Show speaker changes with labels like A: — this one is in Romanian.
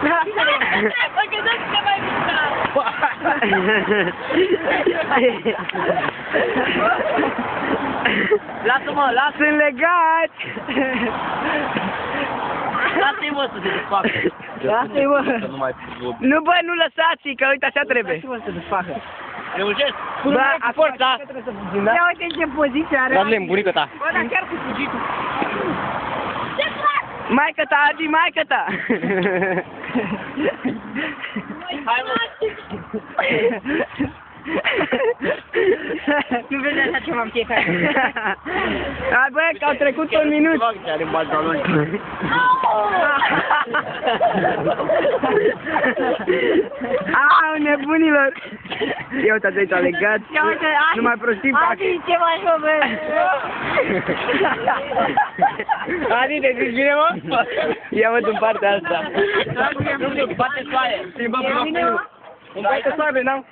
A: Porque nu se mai mișca.
B: Lasă-mă, lasă!
C: Sunt legați!
B: Lasă-i, mă, să se desfacă!
C: Lasă-i, mă! Nu, bă, nu lăsați-i, că uite, așa trebuie.
B: Lasă-mă să se desfacă! Reușesc!
C: Bă,
B: Cu forța!
C: Ia uite în ce poziție are.
B: Dar lemn, bunica ta!
A: Bă, dar chiar cu fugitul.
C: Maică ta, Adi, maică ta!
B: Hai, mă!
A: Nu vezi așa ce m-am fiecare.
C: Hai, bă, că au trecut un minut. Au, nebunilor! Ia uite, aici, legați.
A: Ia uite,
C: Nu mai prostii fac.
A: Adi, ce mai șover?
C: Adi, te zici bine, mă? Ia mă în partea asta.
B: Nu știu, bate soare!
C: Îmi bate soare, n-am...